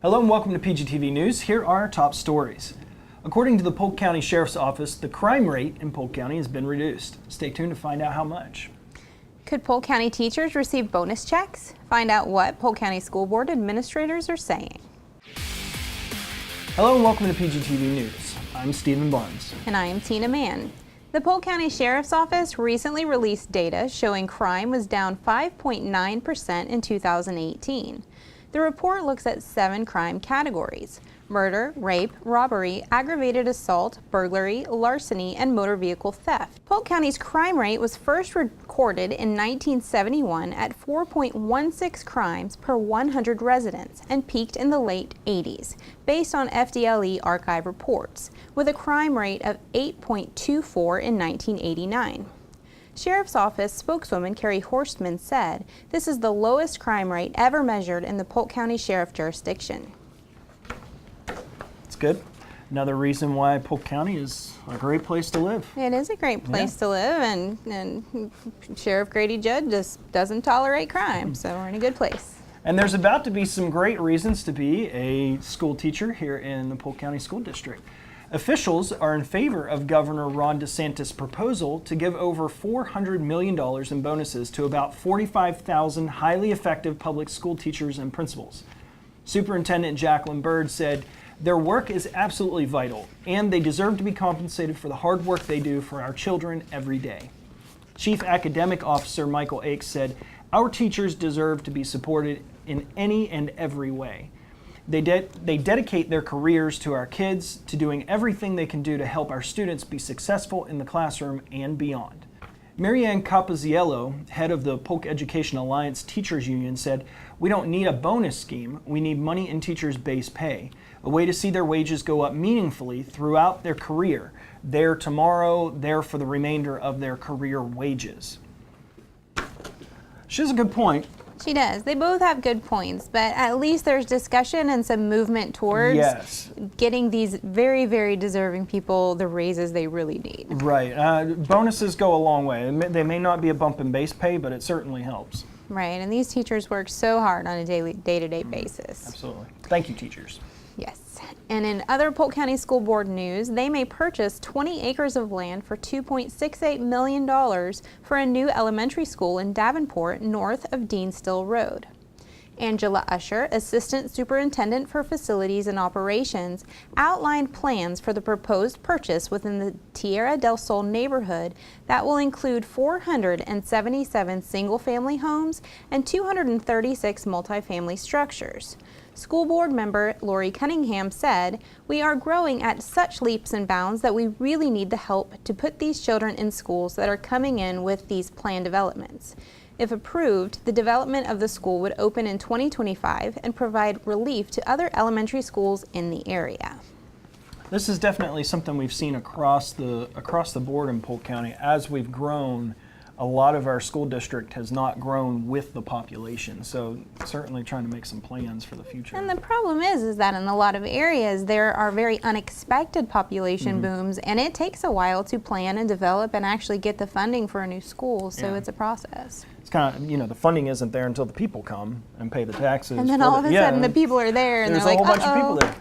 Hello and welcome to PGTV News. Here are our top stories. According to the Polk County Sheriff's Office, the crime rate in Polk County has been reduced. Stay tuned to find out how much. Could Polk County teachers receive bonus checks? Find out what Polk County School Board administrators are saying. Hello and welcome to PGTV News. I'm Stephen Barnes. And I am Tina Mann. The Polk County Sheriff's Office recently released data showing crime was down 5.9% in 2018. The report looks at 7 crime categories: murder, rape, robbery, aggravated assault, burglary, larceny, and motor vehicle theft. Polk County's crime rate was first recorded in 1971 at 4.16 crimes per 100 residents and peaked in the late 80s, based on FDLE archive reports, with a crime rate of 8.24 in 1989. Sheriff's Office spokeswoman Carrie Horstman said this is the lowest crime rate ever measured in the Polk County Sheriff jurisdiction. It's good. Another reason why Polk County is a great place to live. It is a great place to live, and Sheriff Grady Judd just doesn't tolerate crime, so we're in a good place. And there's about to be some great reasons to be a school teacher here in the Polk County School District. Officials are in favor of Governor Ron DeSantis' proposal to give over $400 million in bonuses to about 45,000 highly effective public school teachers and principals. Superintendent Jacqueline Bird said their work is absolutely vital, and they deserve to be compensated for the hard work they do for our children every day. Chief Academic Officer Michael Akes said, "Our teachers deserve to be supported in any and every way. They dedicate their careers to our kids, to doing everything they can do to help our students be successful in the classroom and beyond." Marianne Capaziello, head of the Polk Education Alliance Teachers Union, said, "We don't need a bonus scheme, we need money in teachers' base pay, a way to see their wages go up meaningfully throughout their career, there tomorrow, there for the remainder of their career wages." She has a good point. She does. They both have good points, but at least there's discussion and some movement towards getting these very, very deserving people the raises they really need. Right. Bonuses go a long way. They may not be a bump in base pay, but it certainly helps. Right, and these teachers work so hard on a day-to-day basis. Absolutely. Thank you, teachers. Yes. And in other Polk County School Board news, they may purchase 20 acres of land for $2.68 million for a new elementary school in Davenport, north of Dean Still Road. Angela Usher, Assistant Superintendent for Facilities and Operations, outlined plans for the proposed purchase within the Tierra del Sol neighborhood that will include 477 single-family homes and 236 multifamily structures. School Board member Lori Cunningham said, "We are growing at such leaps and bounds that we really need the help to put these children in schools that are coming in with these planned developments. If approved, the development of the school would open in 2025 and provide relief to other elementary schools in the area." This is definitely something we've seen across the board in Polk County. As we've grown, a lot of our school district has not grown with the population, so certainly trying to make some plans for the future. And the problem is that in a lot of areas there are very unexpected population booms, and it takes a while to plan and develop and actually get the funding for a new school, so it's a process. It's kind of, the funding isn't there until the people come and pay the taxes. And then all of a sudden the people are there and they're like, there's a whole bunch of people there.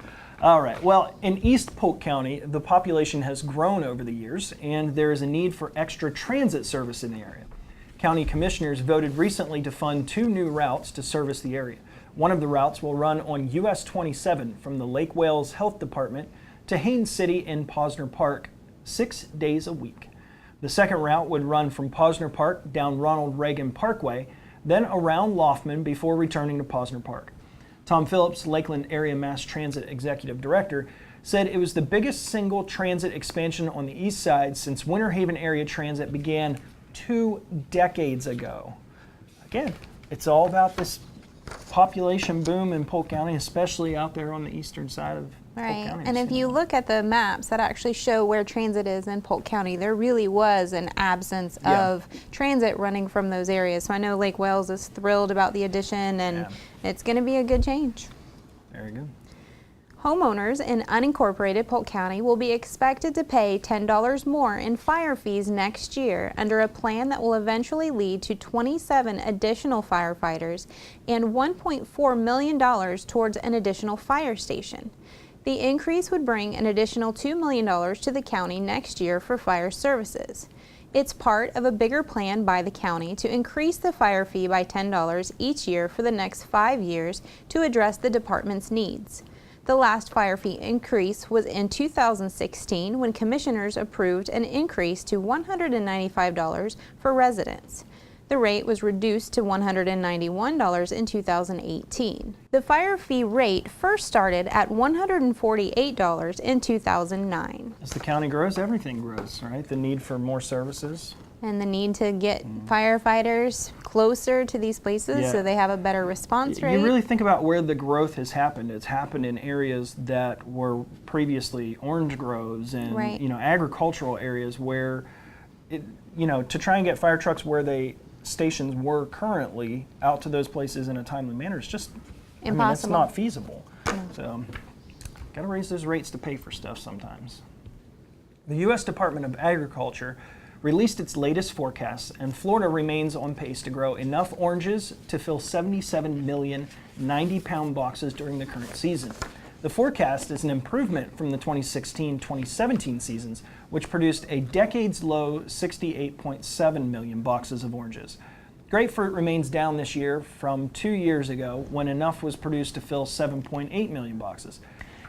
All right, well, in East Polk County, the population has grown over the years, and there is a need for extra transit service in the area. County commissioners voted recently to fund 2 new routes to service the area. One of the routes will run on US 27 from the Lake Wales Health Department to Haines City and Posner Park 6 days a week. The second route would run from Posner Park down Ronald Reagan Parkway, then around Loftman before returning to Posner Park. Tom Phillips, Lakeland Area Mass Transit Executive Director, said it was the biggest single transit expansion on the east side since Winter Haven Area Transit began 2 decades ago. Again, it's all about this population boom in Polk County, especially out there on the eastern side of Polk County. And if you look at the maps that actually show where transit is in Polk County, there really was an absence of transit running from those areas. So I know Lake Wales is thrilled about the addition, and it's going to be a good change. Very good. Homeowners in unincorporated Polk County will be expected to pay $10 more in fire fees next year under a plan that will eventually lead to 27 additional firefighters and $1.4 million towards an additional fire station. The increase would bring an additional $2 million to the county next year for fire services. It's part of a bigger plan by the county to increase the fire fee by $10 each year for the next 5 years to address the department's needs. The last fire fee increase was in 2016 when commissioners approved an increase to $195 for residents. The rate was reduced to $191 in 2018. The fire fee rate first started at $148 in 2009. As the county grows, everything grows, right? The need for more services. And the need to get firefighters closer to these places so they have a better response rate. You really think about where the growth has happened. It's happened in areas that were previously orange groves and agricultural areas where, to try and get fire trucks where stations were currently out to those places in a timely manner is just impossible. It's not feasible. So, got to raise those rates to pay for stuff sometimes. The U.S. Department of Agriculture released its latest forecasts, and Florida remains on pace to grow enough oranges to fill 77 million 90-pound boxes during the current season. The forecast is an improvement from the 2016-2017 seasons, which produced a decades-low 68.7 million boxes of oranges. Grapefruit remains down this year from 2 years ago when enough was produced to fill 7.8 million boxes.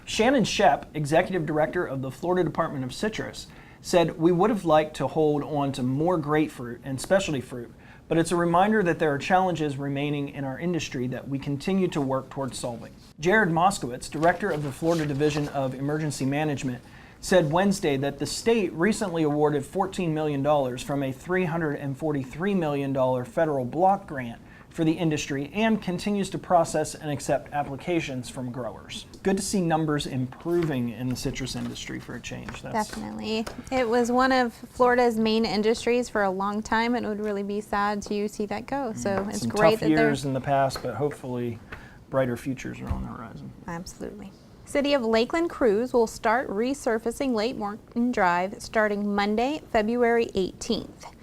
Shannon Shep, Executive Director of the Florida Department of Citrus, said, "We would have liked to hold on to more grapefruit and specialty fruit, but it's a reminder that there are challenges remaining in our industry that we continue to work towards solving." Jared Moskowitz, Director of the Florida Division of Emergency Management, said Wednesday that the state recently awarded $14 million from a $343 million federal block grant for the industry and continues to process and accept applications from growers. Good to see numbers improving in the citrus industry for a change. Definitely. It was one of Florida's main industries for a long time, and it would really be sad to see that go. So it's some great tough that years in the past, but hopefully brighter futures are on the horizon. Absolutely. City of Lakeland crews will start resurfacing Lake Morton Drive starting Monday, February 18th.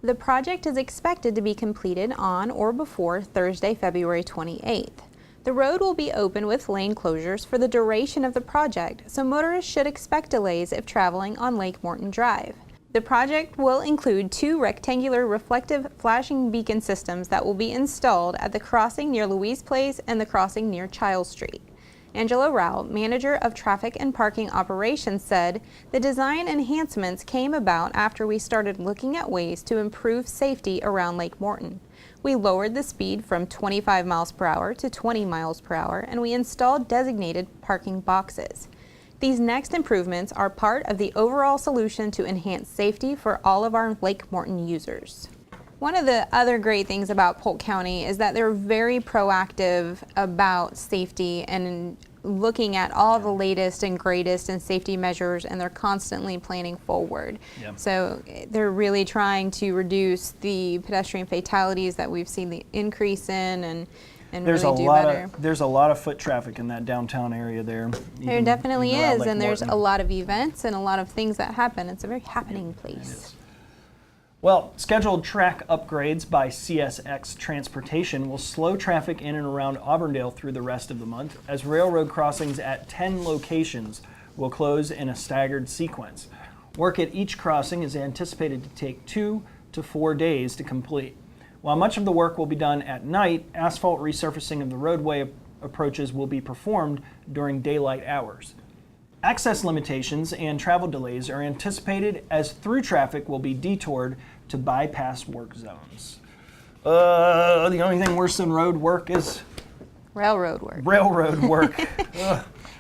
The project is expected to be completed on or before Thursday, February 28th. The road will be open with lane closures for the duration of the project, so motorists should expect delays if traveling on Lake Morton Drive. The project will include 2 rectangular reflective flashing beacon systems that will be installed at the crossing near Louise Place and the crossing near Chiles Street. Angela Rao, Manager of Traffic and Parking Operations, said the design enhancements came about after we started looking at ways to improve safety around Lake Morton. We lowered the speed from 25 miles per hour to 20 miles per hour, and we installed designated parking boxes. These next improvements are part of the overall solution to enhance safety for all of our Lake Morton users. One of the other great things about Polk County is that they're very proactive about safety and looking at all the latest and greatest in safety measures, and they're constantly planning forward. Yep. So they're really trying to reduce the pedestrian fatalities that we've seen the increase in and there's really do better. There's a lot of foot traffic in that downtown area there. There definitely is, and there's Morton. a lot of events and a lot of things that happen. It's a very happening place. Well, scheduled track upgrades by CSX Transportation will slow traffic in and around Auburndale through the rest of the month, as railroad crossings at 10 locations will close in a staggered sequence. Work at each crossing is anticipated to take 2 to 4 days to complete. While much of the work will be done at night, asphalt resurfacing of the roadway approaches will be performed during daylight hours. Access limitations and travel delays are anticipated as through traffic will be detoured to bypass work zones. The only thing worse than road work is railroad work. Railroad work.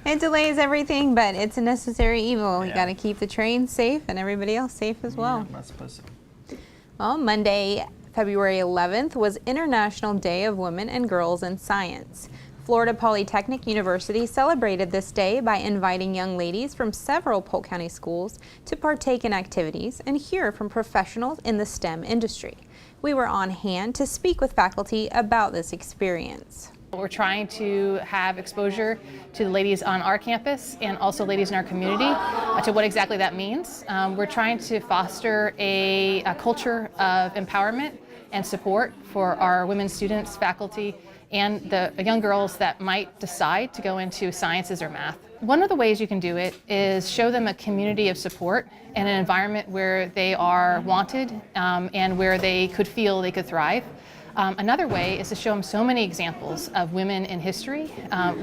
It delays everything, but it's a necessary evil. You got to keep the trains safe and everybody else safe as well. Not supposed to. Well, Monday, February 11th was International Day of Women and Girls in Science. Florida Polytechnic University celebrated this day by inviting young ladies from several Polk County schools to partake in activities and hear from professionals in the STEM industry. We were on hand to speak with faculty about this experience. We're trying to have exposure to the ladies on our campus and also ladies in our community to what exactly that means. We're trying to foster a culture of empowerment and support for our women students, faculty, and the young girls that might decide to go into sciences or math. One of the ways you can do it is show them a community of support and an environment where they are wanted and where they could feel they could thrive. Another way is to show them so many examples of women in history,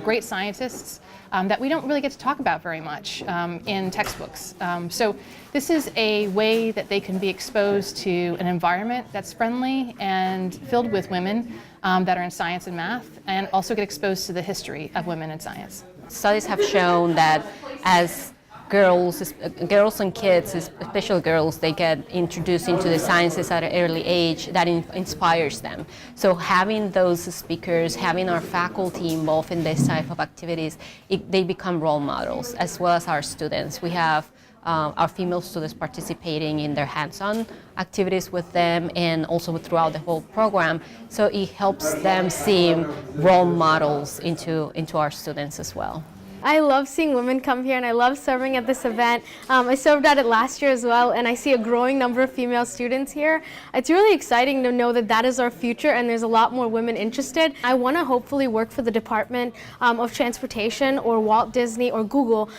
great scientists that we don't really get to talk about very much in textbooks. So this is a way that they can be exposed to an environment that's friendly and filled with women that are in science and math, and also get exposed to the history of women in science. Studies have shown that as girls and kids, especially girls, they get introduced into the sciences at an early age, that inspires them. So having those speakers, having our faculty involved in this type of activities, they become role models, as well as our students. We have our female students participating in their hands-on activities with them and also throughout the whole program. So it helps them see role models into our students as well. I love seeing women come here, and I love serving at this event. I served at it last year as well, and I see a growing number of female students here. It's really exciting to know that that is our future, and there's a lot more women interested. I want to hopefully work for the Department of Transportation or Walt Disney or Google,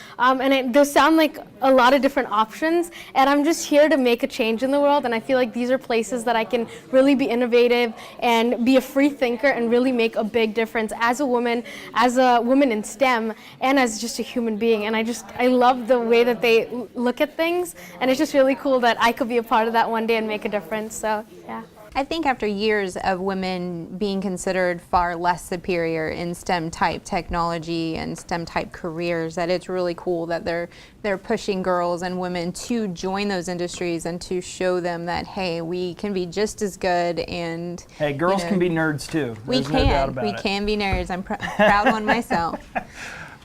those sound like a lot of different options, and I'm just here to make a change in the world, and I feel like these are places that I can really be innovative and be a free thinker and really make a big difference as a woman in STEM, and as just a human being. And I love the way that they look at things, and it's just really cool that I could be a part of that one day and make a difference. So yeah. I think after years of women being considered far less superior in STEM type technology and STEM type careers, that it's really cool that they're pushing girls and women to join those industries and to show them that, hey, we can be just as good, and hey, girls can be nerds too. We can be nerds. I'm proud one myself.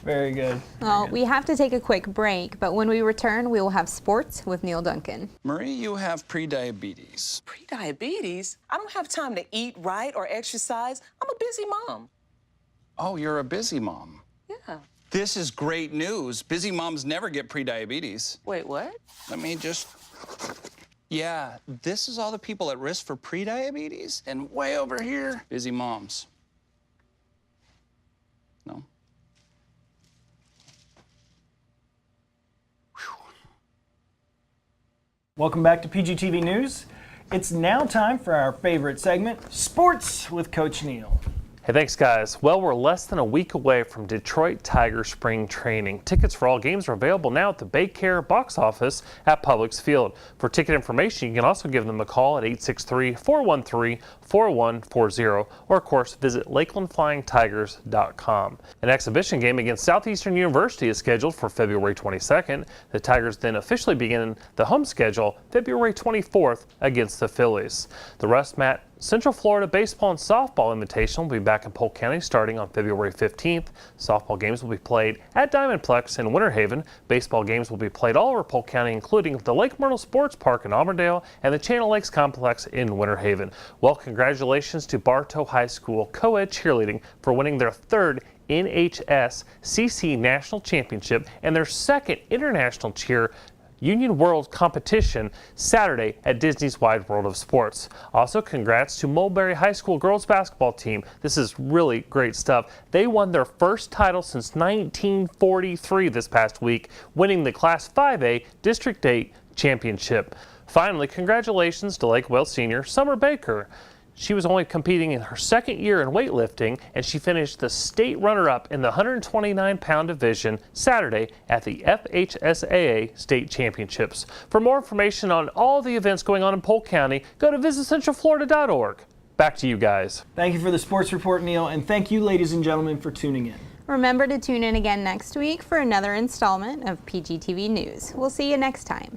Very good. Well, we have to take a quick break, but when we return, we will have sports with Neil Duncan. Marie, you have prediabetes. Prediabetes? I don't have time to eat right or exercise. I'm a busy mom. Oh, you're a busy mom. Yeah. This is great news. Busy moms never get prediabetes. Wait, what? Let me just... Yeah, this is all the people at risk for prediabetes, and way over here, busy moms. No? Welcome back to PGTV News. It's now time for our favorite segment, Sports with Coach Neil. Hey, thanks guys. Well, we're less than a week away from Detroit Tiger spring training. Tickets for all games are available now at the Baycare box office at Publix Field. For ticket information, you can also give them a call at 863-413-4140, or of course visit lakelandflyingtigers.com. An exhibition game against Southeastern University is scheduled for February 22nd. The Tigers then officially begin the home schedule February 24th against the Phillies. The Russ Matt Central Florida Baseball and Softball Invitational will be back in Polk County starting on February 15th. Softball games will be played at Diamondplex in Winter Haven. Baseball games will be played all over Polk County, including the Lake Myrtle Sports Park in Auburndale and the Channel Lakes Complex in Winter Haven. Well, congratulations to Bartow High School co-ed cheerleading for winning their third NHS CC National Championship and their second International Cheer Union World competition Saturday at Disney's Wide World of Sports. Also, congrats to Mulberry High School girls basketball team. This is really great stuff. They won their first title since 1943 this past week, winning the Class 5A District 8 championship. Finally, congratulations to Lake Wales senior Summer Baker. She was only competing in her second year in weightlifting, and she finished the state runner-up in the 129-pound division Saturday at the FHSAA State Championships. For more information on all the events going on in Polk County, go to visitcentralflorida.org. Back to you guys. Thank you for the sports report, Neil, and thank you, ladies and gentlemen, for tuning in. Remember to tune in again next week for another installment of PGTV News. We'll see you next time.